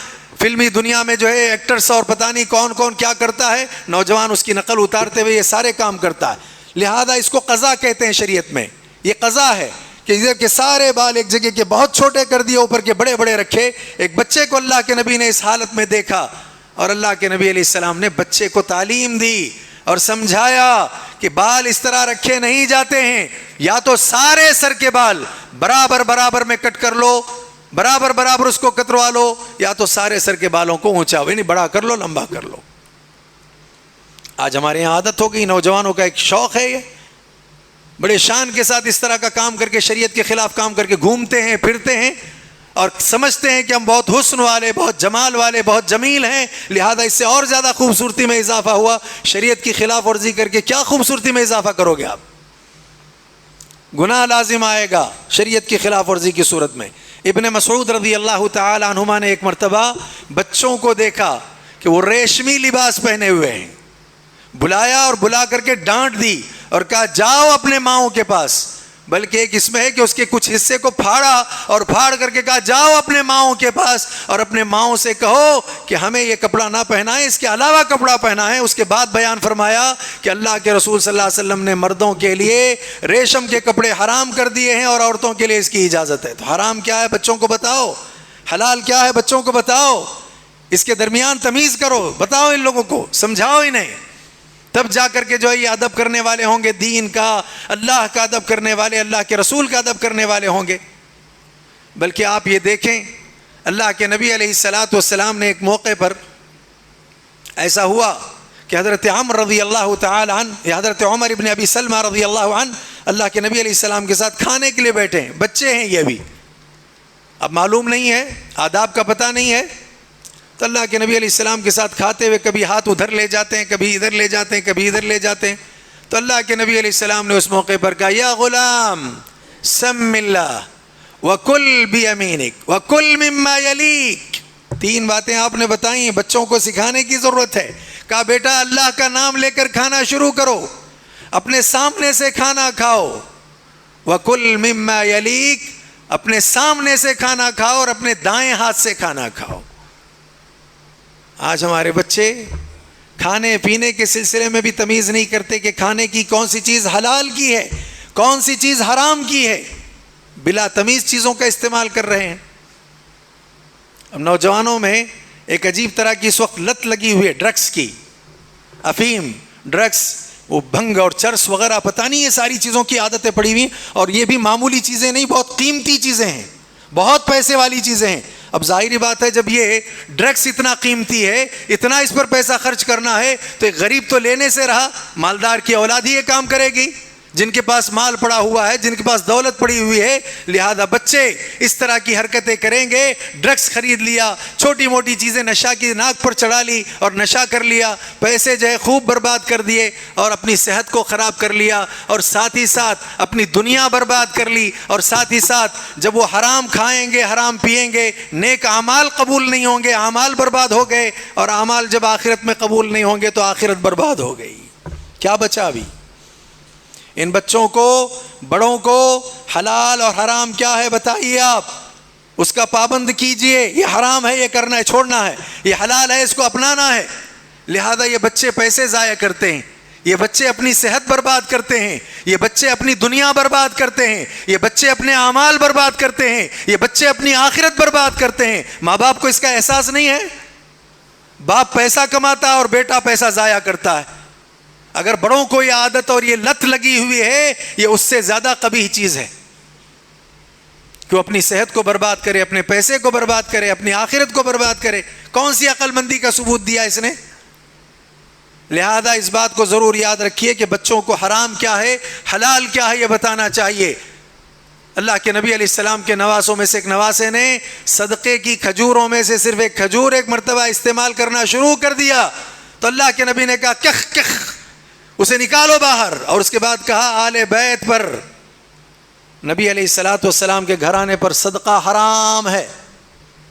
فلمی دنیا میں جو ہے ایکٹرز اور پتہ نہیں کون کون کیا کرتا ہے، نوجوان اس کی نقل اتارتے ہوئے یہ سارے کام کرتا ہے. لہذا اس کو قضا کہتے ہیں شریعت میں. یہ قضا ہے کہ ادھر کے سارے بال ایک جگہ کے بہت چھوٹے کر دیے، اوپر کے بڑے بڑے رکھے. ایک بچے کو اللہ کے نبی نے اس حالت میں دیکھا، اور اللہ کے نبی علیہ السلام نے بچے کو تعلیم دی اور سمجھایا کہ بال اس طرح رکھے نہیں جاتے ہیں، یا تو سارے سر کے بال برابر برابر میں کٹ کر لو، برابر برابر اس کو کتروا لو، یا تو سارے سر کے بالوں کو اونچا یعنی بڑا کر لو، لمبا کر لو. آج ہمارے یہاں عادت ہو گئی، نوجوانوں کا ایک شوق ہے، یہ بڑے شان کے ساتھ اس طرح کا کام کر کے، شریعت کے خلاف کام کر کے گھومتے ہیں پھرتے ہیں اور سمجھتے ہیں کہ ہم بہت حسن والے، بہت جمال والے، بہت جمیل ہیں، لہذا اس سے اور زیادہ خوبصورتی میں اضافہ ہوا. شریعت کی خلاف ورزی کر کے کیا خوبصورتی میں اضافہ کرو گے آپ؟ گناہ لازم آئے گا شریعت کی خلاف ورزی کی صورت میں. ابن مسعود رضی اللہ تعالی عنہما نے ایک مرتبہ بچوں کو دیکھا کہ وہ ریشمی لباس پہنے ہوئے ہیں، بلایا اور بلا کر کے ڈانٹ دی اور کہا جاؤ اپنے ماؤں کے پاس. بلکہ ایک اس میں ہے کہ اس کے کچھ حصے کو پھاڑا اور پھاڑ کر کے کہا جاؤ اپنے ماؤں کے پاس اور اپنے ماؤں سے کہو کہ ہمیں یہ کپڑا نہ پہنائیں، اس کے علاوہ کپڑا پہنائیں. اس کے بعد بیان فرمایا کہ اللہ کے رسول صلی اللہ علیہ وسلم نے مردوں کے لیے ریشم کے کپڑے حرام کر دیے ہیں اور عورتوں کے لیے اس کی اجازت ہے. تو حرام کیا ہے بچوں کو بتاؤ، حلال کیا ہے بچوں کو بتاؤ، اس کے درمیان تمیز کرو، بتاؤ ان لوگوں کو، سمجھاؤ انہیں. تب جا کر کے جو ہے یہ ادب کرنے والے ہوں گے، دین کا، اللہ کا ادب کرنے والے، اللہ کے رسول کا ادب کرنے والے ہوں گے. بلکہ آپ یہ دیکھیں اللہ کے نبی علیہ الصلاۃ والسلام نے ایک موقع پر ایسا ہوا کہ حضرت عمر رضی اللہ تعالی عنہ یا حضرت عمر ابن ابی سلمہ رضی اللہ عنہ اللہ کے نبی علیہ السلام کے ساتھ کھانے کے لیے بیٹھے ہیں. بچے ہیں یہ بھی، اب معلوم نہیں ہے، آداب کا پتہ نہیں ہے، تو اللہ کے نبی علیہ السلام کے ساتھ کھاتے ہوئے کبھی ہاتھ ادھر لے جاتے ہیں، کبھی ادھر لے جاتے ہیں، کبھی ادھر لے جاتے ہیں. تو اللہ کے نبی علیہ السلام نے اس موقع پر کہا یا غلام سم اللہ وکل بیمینک وکل مما یلیک. 3 باتیں آپ نے بتائیں، بچوں کو سکھانے کی ضرورت ہے. کہا بیٹا اللہ کا نام لے کر کھانا شروع کرو، اپنے سامنے سے کھانا کھاؤ. وکل مما یلیک، اپنے سامنے سے کھانا کھاؤ اور اپنے دائیں ہاتھ سے کھانا کھاؤ. آج ہمارے بچے کھانے پینے کے سلسلے میں بھی تمیز نہیں کرتے کہ کھانے کی کون سی چیز حلال کی ہے، کون سی چیز حرام کی ہے، بلا تمیز چیزوں کا استعمال کر رہے ہیں. اب نوجوانوں میں ایک عجیب طرح کی اس وقت لت لگی ہوئی ہے ڈرگس کی، افیم، ڈرگس، وہ بھنگ اور چرس وغیرہ، پتہ نہیں یہ ساری چیزوں کی عادتیں پڑی ہوئی، اور یہ بھی معمولی چیزیں نہیں، بہت قیمتی چیزیں ہیں، بہت پیسے والی چیزیں ہیں. اب ظاہری بات ہے جب یہ ڈرگس اتنا قیمتی ہے، اتنا اس پر پیسہ خرچ کرنا ہے، تو ایک غریب تو لینے سے رہا، مالدار کی اولاد ہی یہ کام کرے گی، جن کے پاس مال پڑا ہوا ہے، جن کے پاس دولت پڑی ہوئی ہے. لہذا بچے اس طرح کی حرکتیں کریں گے. ڈرگس خرید لیا، چھوٹی موٹی چیزیں نشہ کی ناک پر چڑھا لی اور نشہ کر لیا، پیسے جو ہے خوب برباد کر دیے اور اپنی صحت کو خراب کر لیا، اور ساتھ ہی ساتھ اپنی دنیا برباد کر لی. اور ساتھ ہی ساتھ جب وہ حرام کھائیں گے، حرام پئیں گے، نیک اعمال قبول نہیں ہوں گے، اعمال برباد ہو گئے، اور اعمال جب آخرت میں قبول نہیں ہوں گے تو آخرت برباد ہو گئی. کیا بچا ابھی؟ ان بچوں کو، بڑوں کو حلال اور حرام کیا ہے بتائیے آپ، اس کا پابند کیجئے. یہ حرام ہے، یہ کرنا ہے، چھوڑنا ہے، یہ حلال ہے، اس کو اپنانا ہے. لہذا یہ بچے پیسے ضائع کرتے ہیں، یہ بچے اپنی صحت برباد کرتے ہیں، یہ بچے اپنی دنیا برباد کرتے ہیں، یہ بچے اپنے اعمال برباد کرتے ہیں، یہ بچے اپنی آخرت برباد کرتے ہیں. ماں باپ کو اس کا احساس نہیں ہے. باپ پیسہ کماتا ہے اور بیٹا پیسہ ضائع کرتا ہے. اگر بڑوں کو یہ عادت اور یہ لت لگی ہوئی ہے، یہ اس سے زیادہ قبیح چیز ہے کہ وہ اپنی صحت کو برباد کرے، اپنے پیسے کو برباد کرے، اپنی آخرت کو برباد کرے. کون سی عقل مندی کا ثبوت دیا اس نے؟ لہذا اس بات کو ضرور یاد رکھیے کہ بچوں کو حرام کیا ہے، حلال کیا ہے، یہ بتانا چاہیے. اللہ کے نبی علیہ السلام کے نواسوں میں سے ایک نواسے نے صدقے کی کھجوروں میں سے صرف ایک کھجور ایک مرتبہ استعمال کرنا شروع کر دیا تو اللہ کے نبی نے کہا کخ کخ، اسے نکالو باہر. اور اس کے بعد کہا آل بیت پر، نبی علیہ الصلوۃ والسلام کے گھرانے پر صدقہ حرام ہے.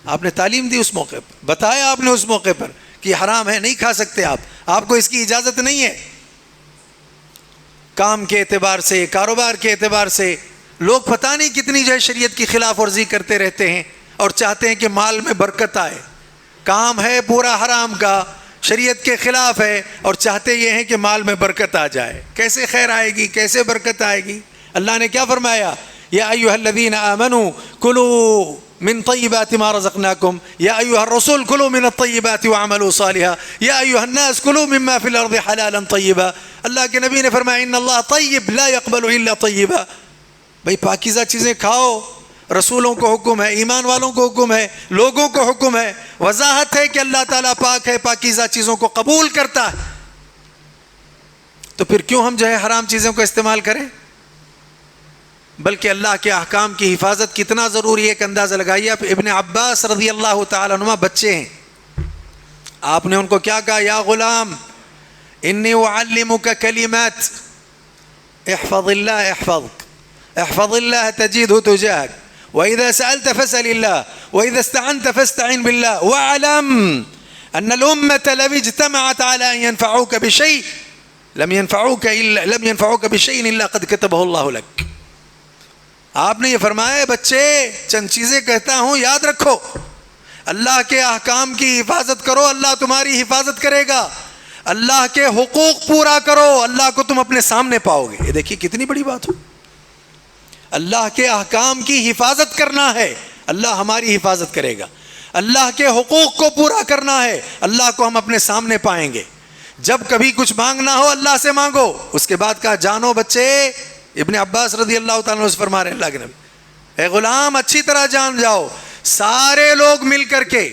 آپ نے تعلیم دی اس موقع پر، بتایا آپ نے اس موقع پر کہ حرام ہے، نہیں کھا سکتے آپ کو اس کی اجازت نہیں ہے. کام کے اعتبار سے، کاروبار کے اعتبار سے لوگ پتہ نہیں کتنی جو ہے شریعت کی خلاف ورزی کرتے رہتے ہیں اور چاہتے ہیں کہ مال میں برکت آئے. کام ہے پورا حرام کا، شریعت کے خلاف ہے، اور چاہتے یہ ہیں کہ مال میں برکت آ جائے. کیسے خیر آئے گی، کیسے برکت آئے گی؟ اللہ نے کیا فرمایا؟ یا ایھا الذین آمنوا کلوا من طیبات ما رزقناکم یا ایھا الرسول کلوا من الطیبات واعملوا صالحا یا ایھا الناس کلوا مما فی الارض حلالا طیبا. اللہ کے نبی نے فرمایا ان اللہ طیب لا يقبل الا طیبا. بھئی پاکیزہ چیزیں کھاؤ. رسولوں کو حکم ہے، ایمان والوں کو حکم ہے، لوگوں کو حکم ہے. وضاحت ہے کہ اللہ تعالیٰ پاک ہے، پاکیزہ چیزوں کو قبول کرتا ہے. تو پھر کیوں ہم جو ہے حرام چیزوں کو استعمال کریں؟ بلکہ اللہ کے احکام کی حفاظت کتنا ضروری ہے ایک اندازہ لگائیے. اب ابن عباس رضی اللہ تعالیٰ عنہما بچے ہیں، آپ نے ان کو کیا کہا؟ یا غلام انی اعلمک کلمات احفظ اللہ احفظک احفظ اللہ تجدہ تجاہک وإذا سألت فاسأل الله وإذا استعنت فاستعن بالله واعلم أن الأمة لو اجتمعت على أن ينفعوك بشيء لم ينفعوك بشيء إلا قد كتبه الله لك. آپ نے یہ فرمایا بچے چند چیزیں کہتا ہوں یاد رکھو، اللہ کے احکام کی حفاظت کرو، اللہ تمہاری حفاظت کرے گا. اللہ کے حقوق پورا کرو، اللہ کو تم اپنے سامنے پاؤ گے. یہ دیکھیے کتنی بڑی بات ہو. اللہ کے احکام کی حفاظت کرنا ہے، اللہ ہماری حفاظت کرے گا. اللہ کے حقوق کو پورا کرنا ہے، اللہ کو ہم اپنے سامنے پائیں گے. جب کبھی کچھ مانگنا ہو اللہ سے مانگو. اس کے بعد کہا جانو بچے، ابن عباس رضی اللہ تعالیٰ عنہ فرما رہے ہیں اللہ کے نبی، اے غلام اچھی طرح جان جاؤ، سارے لوگ مل کر کے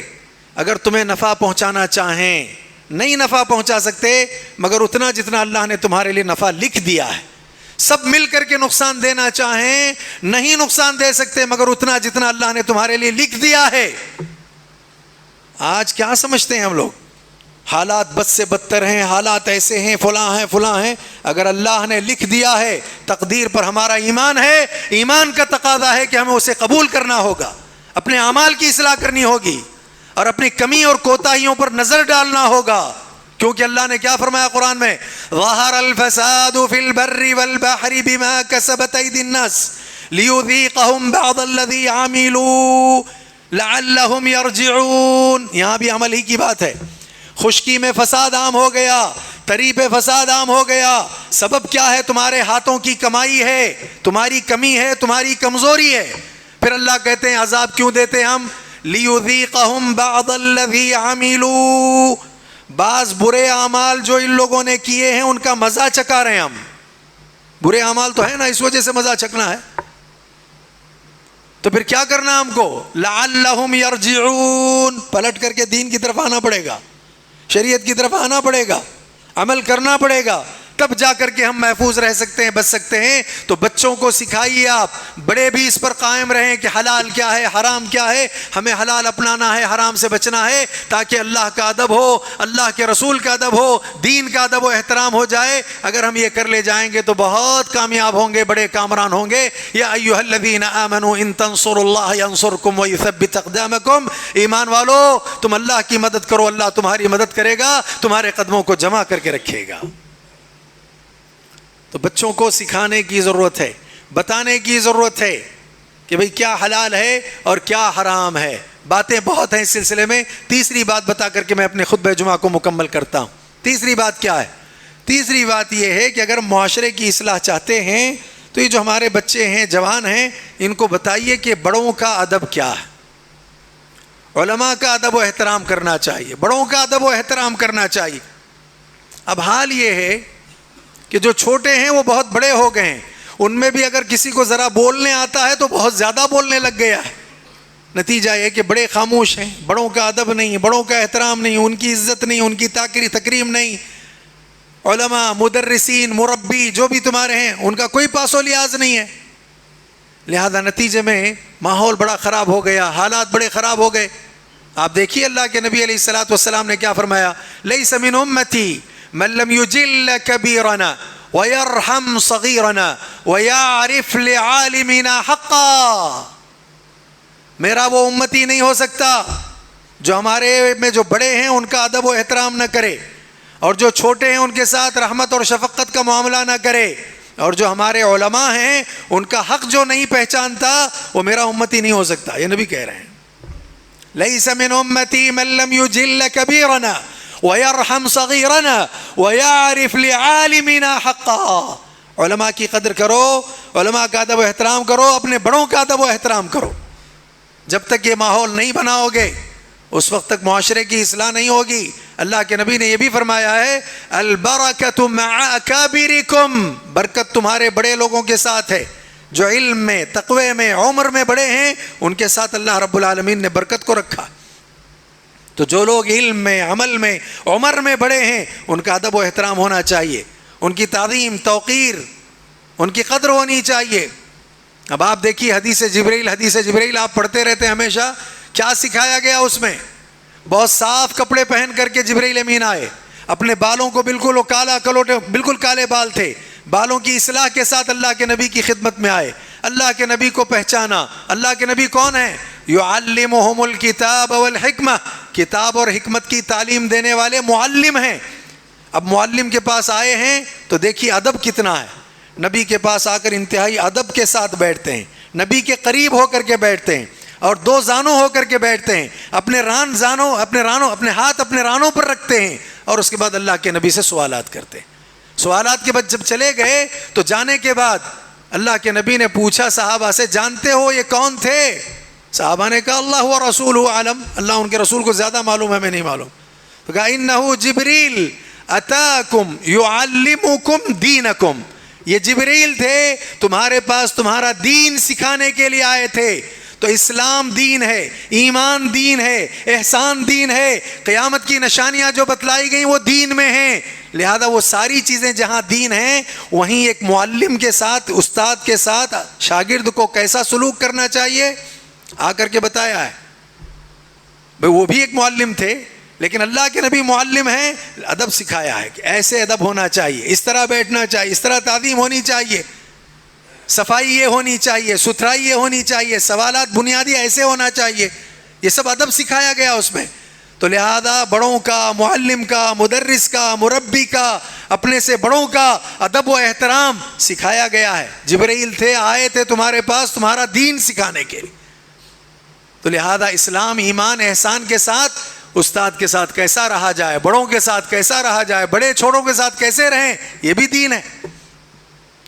اگر تمہیں نفع پہنچانا چاہیں نہیں نفع پہنچا سکتے مگر اتنا جتنا اللہ نے تمہارے لیے نفع لکھ دیا ہے. سب مل کر کے نقصان دینا چاہیں نہیں نقصان دے سکتے مگر اتنا جتنا اللہ نے تمہارے لیے لکھ دیا ہے. آج کیا سمجھتے ہیں ہم لوگ؟ حالات بد سے بدتر ہیں، حالات ایسے ہیں، فلاں ہیں. اگر اللہ نے لکھ دیا ہے، تقدیر پر ہمارا ایمان ہے، ایمان کا تقاضا ہے کہ ہمیں اسے قبول کرنا ہوگا، اپنے اعمال کی اصلاح کرنی ہوگی اور اپنی کمی اور کوتاہیوں پر نظر ڈالنا ہوگا. کیونکہ اللہ نے کیا فرمایا قرآن میں؟ ظہر الفساد فی البر والبحر بما کسبت ایدی الناس لیذیقہم بعض الذی عملوا لعلہم یرجعون. یہاں بھی عمل ہی کی بات ہے. خشکی میں فساد عام ہو گیا، تری پہ فساد عام ہو گیا. سبب کیا ہے؟ تمہارے ہاتھوں کی کمائی ہے، تمہاری کمی ہے، تمہاری کمزوری ہے. پھر اللہ کہتے ہیں عذاب کیوں دیتے ہم؟ لیذیقہم بعض الذی عملوا، بعض برے اعمال جو ان لوگوں نے کیے ہیں ان کا مزہ چکا رہے ہیں ہم. برے اعمال تو ہے نا، اس وجہ سے مزہ چکنا ہے. تو پھر کیا کرنا ہم کو؟ لعلہم یرجعون، پلٹ کر کے دین کی طرف آنا پڑے گا، شریعت کی طرف آنا پڑے گا، عمل کرنا پڑے گا، تب جا کر کے ہم محفوظ رہ سکتے ہیں، بچ سکتے ہیں. تو بچوں کو سکھائیے، آپ بڑے بھی اس پر قائم رہیں کہ حلال کیا ہے، حرام کیا ہے. ہمیں حلال اپنانا ہے، حرام سے بچنا ہے، تاکہ اللہ کا ادب ہو، اللہ کے رسول کا ادب ہو، دین کا ادب و احترام ہو جائے. اگر ہم یہ کر لے جائیں گے تو بہت کامیاب ہوں گے، بڑے کامران ہوں گے. یا ایھا الذین آمنوا ان تنصروا اللہ ینصرکم ویثبت اقدامکم. ایمان والو تم اللہ کی مدد کرو، اللہ تمہاری مدد کرے گا، تمہارے قدموں کو جمع کر کے رکھے گا. تو بچوں کو سکھانے کی ضرورت ہے، بتانے کی ضرورت ہے کہ بھئی کیا حلال ہے اور کیا حرام ہے. باتیں بہت ہیں اس سلسلے میں. تیسری بات بتا کر کے میں اپنے خطبہ جمعہ کو مکمل کرتا ہوں. تیسری بات کیا ہے؟ تیسری بات یہ ہے کہ اگر معاشرے کی اصلاح چاہتے ہیں تو یہ جو ہمارے بچے ہیں، جوان ہیں، ان کو بتائیے کہ بڑوں کا ادب کیا ہے. علماء کا ادب و احترام کرنا چاہیے، بڑوں کا ادب و احترام کرنا چاہیے. اب حال یہ ہے کہ جو چھوٹے ہیں وہ بہت بڑے ہو گئے ہیں، ان میں بھی اگر کسی کو ذرا بولنے آتا ہے تو بہت زیادہ بولنے لگ گیا ہے. نتیجہ یہ کہ بڑے خاموش ہیں، بڑوں کا ادب نہیں، بڑوں کا احترام نہیں، ان کی عزت نہیں، ان کی تکریم نہیں. علماء، مدرسین، مربی جو بھی تمہارے ہیں ان کا کوئی پاس و لحاظ نہیں ہے. لہذا نتیجے میں ماحول بڑا خراب ہو گیا، حالات بڑے خراب ہو گئے. آپ دیکھیے اللہ کے نبی علیہ الصلوۃ والسلام نے کیا فرمایا؟ لیس من امتی من لم یجل کبیرنا ویرحم صغیرنا ویعرف لعالمنا حقا. میرا وہ امتی نہیں ہو سکتا جو ہمارے میں جو بڑے ہیں ان کا ادب و احترام نہ کرے، اور جو چھوٹے ہیں ان کے ساتھ رحمت اور شفقت کا معاملہ نہ کرے، اور جو ہمارے علماء ہیں ان کا حق جو نہیں پہچانتا وہ میرا امتی نہیں ہو سکتا. یہ نبی کہہ رہے ہیں. لیس من امتی من لم یجل کبیرنا ویرحم صغیرنا ویعرف لعالمنا حقا. علماء کی قدر کرو، علماء کا ادب و احترام کرو، اپنے بڑوں کا ادب و احترام کرو. جب تک یہ ماحول نہیں بناؤ گے اس وقت تک معاشرے کی اصلاح نہیں ہوگی. اللہ کے نبی نے یہ بھی فرمایا ہے البرکۃ مع اکابرکم، برکت تمہارے بڑے لوگوں کے ساتھ ہے. جو علم میں، تقوی میں، عمر میں بڑے ہیں ان کے ساتھ اللہ رب العالمین نے برکت کو رکھا. تو جو لوگ علم میں، عمل میں، عمر میں بڑے ہیں ان کا ادب و احترام ہونا چاہیے، ان کی تعظیم، توقیر، ان کی قدر ہونی چاہیے. اب آپ دیکھیے حدیث جبریل آپ پڑھتے رہتے ہیں ہمیشہ، کیا سکھایا گیا اس میں؟ بہت صاف کپڑے پہن کر کے جبریل امین آئے، اپنے بالوں کو بالکل وہ کالا کلوٹے، بالکل کالے بال تھے، بالوں کی اصلاح کے ساتھ اللہ کے نبی کی خدمت میں آئے. اللہ کے نبی کو پہچانا. اللہ کے نبی کون ہیں؟ یعلمہم الکتاب والحکمہ، کتاب اور حکمت کی تعلیم دینے والے معلم ہیں. اب معلم کے پاس آئے ہیں تو دیکھیے ادب کتنا ہے. نبی کے پاس آ کر انتہائی ادب کے ساتھ بیٹھتے ہیں، نبی کے قریب ہو کر کے بیٹھتے ہیں اور دو زانوں ہو کر کے بیٹھتے ہیں، اپنے ہاتھ اپنے رانوں پر رکھتے ہیں اور اس کے بعد اللہ کے نبی سے سوالات کرتے ہیں. سوالات کے بعد جب چلے گئے تو جانے کے بعد اللہ کے نبی نے پوچھا صحابہ سے، جانتے ہو یہ کون تھے؟ صحابہ نے کہا اللہ و رسولہ عالم، اللہ ان کے رسول کو زیادہ معلوم ہے، میں نہیں معلوم. تو کہا انہ جبریل اتاکم یعلمکم دینکم، یہ جبریل تھے تمہارے پاس تمہارا دین سکھانے کے لیے آئے تھے. تو اسلام دین ہے، ایمان دین ہے، احسان دین ہے، قیامت کی نشانیاں جو بتلائی گئیں وہ دین میں ہیں. لہذا وہ ساری چیزیں جہاں دین ہیں وہیں ایک معلم کے ساتھ، استاد کے ساتھ شاگرد کو کیسا سلوک کرنا چاہیے آ کر کے بتایا ہے. بھئی وہ بھی ایک معلم تھے لیکن اللہ کے نبی معلم ہیں، ادب سکھایا ہے کہ ایسے ادب ہونا چاہیے، اس طرح بیٹھنا چاہیے، اس طرح تعظیم ہونی چاہیے، صفائی یہ ہونی چاہیے، ستھرائی یہ ہونی چاہیے، سوالات بنیادی ایسے ہونا چاہیے. یہ سب ادب سکھایا گیا اس میں. تو لہذا بڑوں کا، معلم کا، مدرس کا، مربی کا، اپنے سے بڑوں کا ادب و احترام سکھایا گیا ہے. جبرائیل تھے، آئے تھے تمہارے پاس تمہارا دین سکھانے کے لیے. تو لہذا اسلام، ایمان، احسان کے ساتھ استاد کے ساتھ کیسا رہا جائے، بڑوں کے ساتھ کیسا رہا جائے، بڑے چھوٹوں کے ساتھ کیسے رہیں، یہ بھی دین ہے.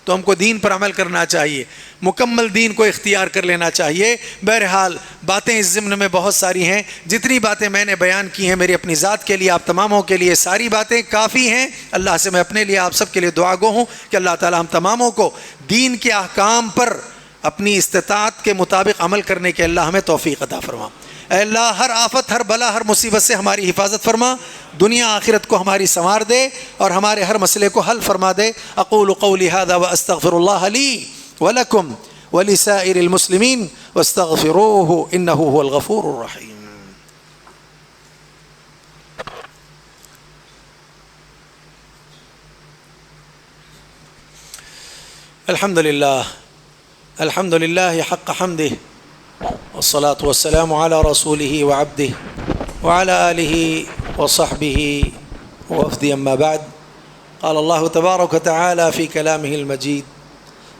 تو ہم کو دین پر عمل کرنا چاہیے، مکمل دین کو اختیار کر لینا چاہیے. بہرحال باتیں اس ضمن میں بہت ساری ہیں، جتنی باتیں میں نے بیان کی ہیں میری اپنی ذات کے لیے، آپ تماموں کے لیے ساری باتیں کافی ہیں. اللہ سے میں اپنے لیے، آپ سب کے لیے دعا گو ہوں کہ اللہ تعالی ہم تماموں کو دین کے احکام پر اپنی استطاعت کے مطابق عمل کرنے کے اللہ ہمیں توفیق عطا فرما. اے اللہ ہر آفت، ہر بلا، ہر مصیبت سے ہماری حفاظت فرما، دنیا آخرت کو ہماری سنوار دے اور ہمارے ہر مسئلے کو حل فرما دے. اقول قولی ھذا واستغفر اللہ لی ولکم ولسائر المسلمین واستغفروہ انہ هو الغفور الرحیم. الحمد للہ حق حمدہ والصلاة والسلام على رسوله وعبده وعلى آله وصحبه ووفده. أما بعد، قال الله تبارك وتعالى في كلامه المجيد: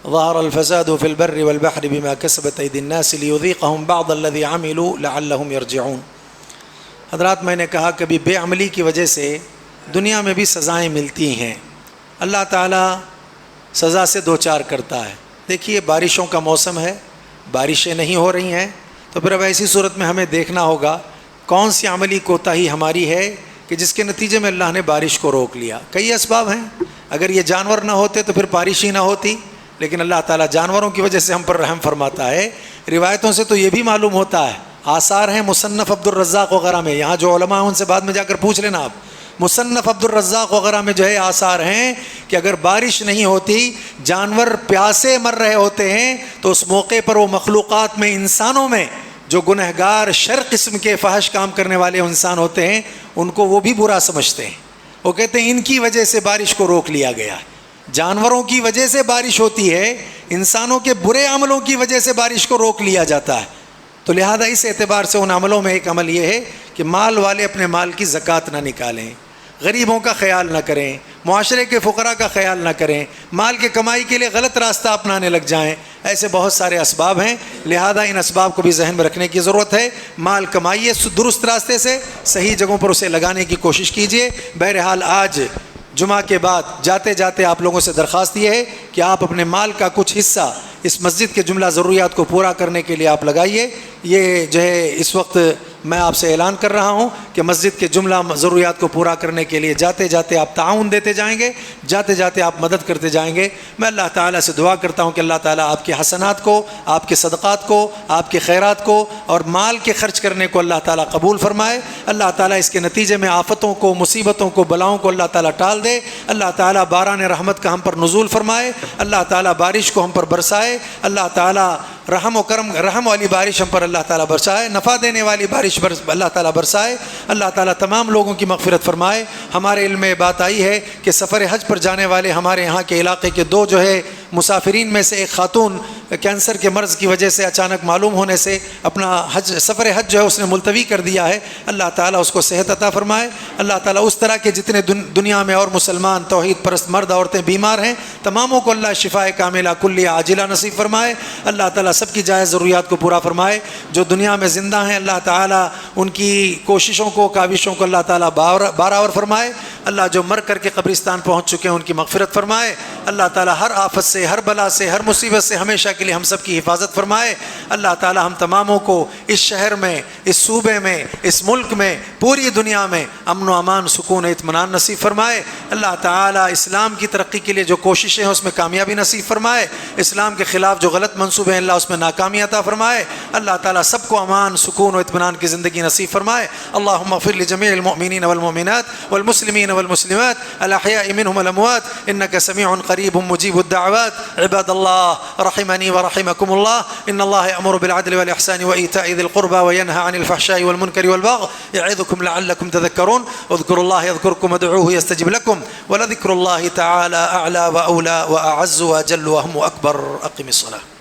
ظهر الفساد في البر والبحر بما كسبت أيدي الناس ليذيقهم بعض الذي عملوا لعلهم يرجعون. حضرات، میں نے کہا کبھی بے عملی کی وجہ سے دنیا میں بھی سزائیں ملتی ہیں. اللہ تعالیٰ سزا سے دوچار کرتا ہے. دیکھیے بارشوں کا موسم ہے، بارشیں نہیں ہو رہی ہیں، تو پھر اب ایسی صورت میں ہمیں دیکھنا ہوگا کون سی عملی کوتاہی ہماری ہے کہ جس کے نتیجے میں اللہ نے بارش کو روک لیا. کئی اسباب ہیں، اگر یہ جانور نہ ہوتے تو پھر بارش ہی نہ ہوتی، لیکن اللہ تعالیٰ جانوروں کی وجہ سے ہم پر رحم فرماتا ہے. روایتوں سے تو یہ بھی معلوم ہوتا ہے، آثار ہیں مصنف عبد الرزاق وغیرہ میں، یہاں جو علماء ہیں ان سے بعد میں جا کر پوچھ لینا آپ، مصنف عبد الرزاق وغیرہ میں جو ہے آثار ہیں کہ اگر بارش نہیں ہوتی، جانور پیاسے مر رہے ہوتے ہیں، تو اس موقع پر وہ مخلوقات میں، انسانوں میں جو گنہگار شر قسم کے فحش کام کرنے والے انسان ہوتے ہیں، ان کو وہ بھی برا سمجھتے ہیں. وہ کہتے ہیں ان کی وجہ سے بارش کو روک لیا گیا. جانوروں کی وجہ سے بارش ہوتی ہے، انسانوں کے برے عملوں کی وجہ سے بارش کو روک لیا جاتا ہے. تو لہذا اس اعتبار سے ان عملوں میں ایک عمل یہ ہے کہ مال والے اپنے مال کی زکوٰۃ نہ نکالیں. غریبوں کا خیال نہ کریں، معاشرے کے فقراء کا خیال نہ کریں، مال کے کمائی کے لیے غلط راستہ اپنانے لگ جائیں، ایسے بہت سارے اسباب ہیں، لہذا ان اسباب کو بھی ذہن میں رکھنے کی ضرورت ہے۔ مال کمائیے درست راستے سے، صحیح جگہوں پر اسے لگانے کی کوشش کیجیے۔ بہرحال آج جمعہ کے بعد جاتے جاتے آپ لوگوں سے درخواست یہ ہے کہ آپ اپنے مال کا کچھ حصہ اس مسجد کے جملہ ضروریات کو پورا کرنے کے لیے آپ لگائیے۔ یہ جو ہے اس وقت میں آپ سے اعلان کر رہا ہوں کہ مسجد کے جملہ ضروریات کو پورا کرنے کے لیے جاتے جاتے آپ تعاون دیتے جائیں گے، جاتے جاتے آپ مدد کرتے جائیں گے۔ میں اللہ تعالیٰ سے دعا کرتا ہوں کہ اللہ تعالیٰ آپ کے حسنات کو، آپ کے صدقات کو، آپ کے خیرات کو اور مال کے خرچ کرنے کو اللہ تعالیٰ قبول فرمائے۔ اللہ تعالیٰ اس کے نتیجے میں آفتوں کو، مصیبتوں کو، بلاؤں کو اللہ تعالیٰ ٹال دے۔ اللہ تعالیٰ باران رحمت کا ہم پر نزول فرمائے، اللہ تعالیٰ بارش کو ہم پر برسائے، اللہ تعالیٰ رحم و کرم، رحم والی بارش ہم پر اللہ تعالیٰ برسائے، نفع دینے والی بارش اللہ تعالیٰ برسائے۔ اللہ تعالیٰ تمام لوگوں کی مغفرت فرمائے۔ ہمارے علم میں بات آئی ہے کہ سفر حج پر جانے والے ہمارے یہاں کے علاقے کے دو جو ہے مسافرین میں سے ایک خاتون کینسر کے مرض کی وجہ سے اچانک معلوم ہونے سے اپنا سفر حج جو ہے اس نے ملتوی کر دیا ہے۔ اللہ تعالیٰ اس کو صحت عطا فرمائے۔ اللہ تعالیٰ اس طرح کے جتنے دنیا میں اور مسلمان توحید پرست مرد عورتیں بیمار ہیں تماموں کو اللہ شفاء کاملہ کلیہ عاجلہ نصیب فرمائے۔ اللہ تعالیٰ سب کی جائز ضروریات کو پورا فرمائے۔ جو دنیا میں زندہ ہیں اللہ تعالیٰ ان کی کوششوں کو، کاوشوں کو اللہ تعالیٰ بارآور فرمائے۔ اللہ جو مر کر کے قبرستان پہنچ چکے ہیں ان کی مغفرت فرمائے۔ اللہ تعالیٰ ہر آفت سے، ہر بلا سے، ہر مصیبت سے ہمیشہ کے لیے ہم سب کی حفاظت فرمائے۔ اللہ تعالیٰ ہم تماموں کو اس شہر میں، اس صوبے میں، اس ملک میں، پوری دنیا میں امن و امان، سکون و اطمینان نصیب فرمائے۔ اللہ تعالیٰ اسلام کی ترقی کے لیے جو کوششیں ہیں اس میں کامیابی نصیب فرمائے۔ اسلام کے خلاف جو غلط منصوبے ہیں اللہ اس میں ناکامی عطا فرمائے۔ اللہ تعالیٰ سب کو امان، سکون و اطمینان کی زندگی نصیب فرمائے۔ اللہم اغفر لجمیع المؤمنین والمؤمنات والمسلمین والمسلمات الاحیاء منهم والاموات انك سمیع قریب مجیب الدعوات۔ عباد اللہ رحمنی ورحمکم اللہ، ان اللہ یأمر بالعدل والإحسان وإیتاء ذی القربى وینہى عن الفحشاء والمنکر والبغی یعظکم لعلکم تذکرون۔ اذکروا اللہ یذکرکم ودعوه یستجب لکم ولذکر اللہ تعالی اعلی واولی واعز واجل واهم اکبر۔ اقم الصلاة۔